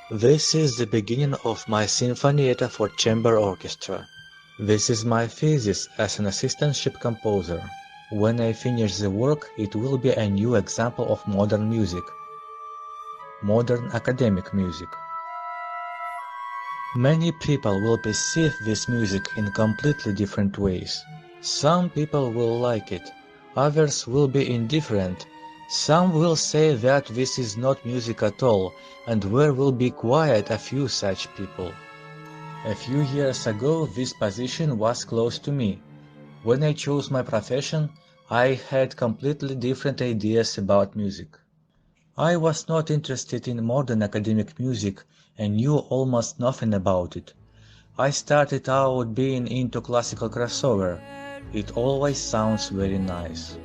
This is the beginning of my Sinfonietta for chamber orchestra. This is my thesis as an assistantship composer. When I finish the work, it will be a new example of modern music. Modern academic music. Many people will perceive this music in completely different ways. Some people will like it, others will be indifferent. Some will say that this is not music at all, and there will be quite a few such people. A few years ago this position was close to me. When I chose my profession, I had completely different ideas about music. I was not interested in modern academic music and knew almost nothing about it. I started out being into classical crossover. It always sounds very nice.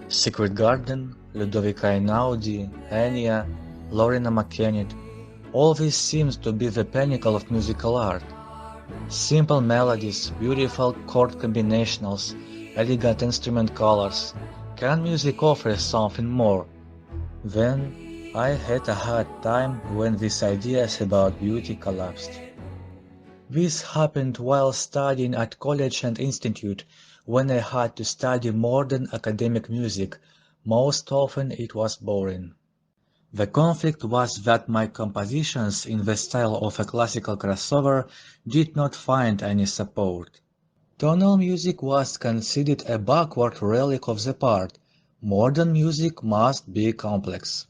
Secret Garden, Ludovica Einaudi, Enya, Lorena McKennitt, all this seems to be the pinnacle of musical art. Simple melodies, beautiful chord combinations, elegant instrument colors. Can music offer something more? Then I had a hard time when these ideas about beauty collapsed. This happened while studying at college and institute, when I had to study modern academic music. Most often it was boring. The conflict was that my compositions in the style of a classical crossover did not find any support. Tonal music was considered a backward relic of the part. Modern music must be complex.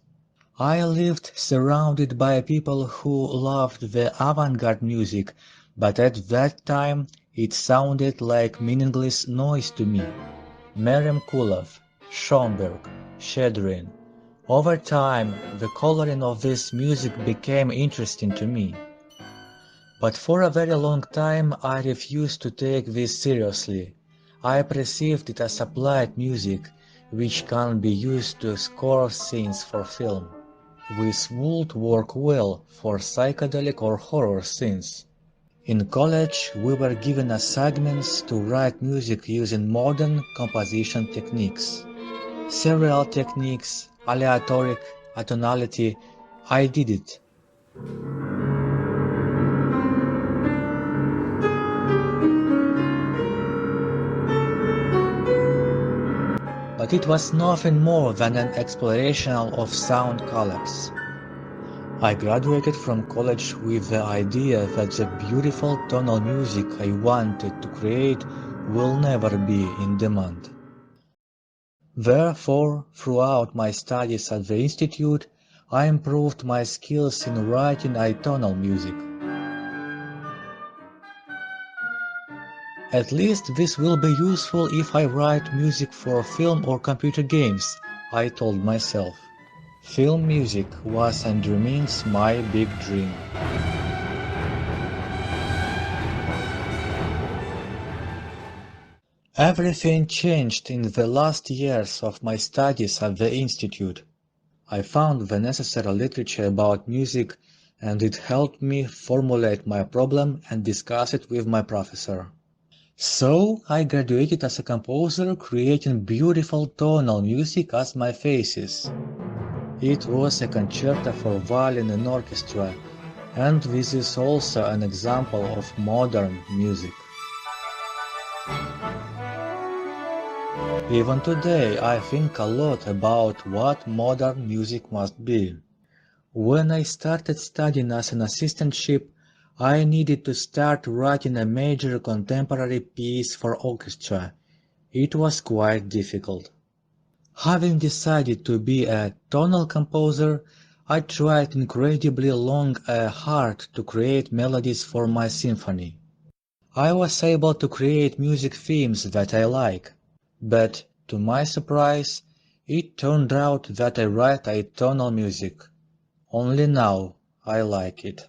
I lived surrounded by people who loved the avant-garde music, but at that time it sounded like meaningless noise to me. Merem Kulov, Schoenberg, Shedrin. Over time, the coloring of this music became interesting to me. But for a very long time I refused to take this seriously. I perceived it as applied music, which can be used to score scenes for film. This would work well for psychedelic or horror scenes. In college, we were given assignments to write music using modern composition techniques. Serial techniques, aleatoric, atonality. I did it. But it was nothing more than an exploration of sound collapse. I graduated from college with the idea that the beautiful tonal music I wanted to create will never be in demand. Therefore, throughout my studies at the institute, I improved my skills in writing atonal music. At least this will be useful if I write music for film or computer games, I told myself. Film music was and remains my big dream. Everything changed in the last years of my studies at the institute. I found the necessary literature about music, and it helped me formulate my problem and discuss it with my professor. So I graduated as a composer, creating beautiful tonal music as my thesis. It was a concerto for violin and orchestra, and this is also an example of modern music. Even today I think a lot about what modern music must be. When I started studying as an assistantship, I needed to start writing a major contemporary piece for orchestra. It was quite difficult. Having decided to be a tonal composer, I tried incredibly long and hard to create melodies for my symphony. I was able to create music themes that I like, but to my surprise, it turned out that I write atonal music. Only now I like it.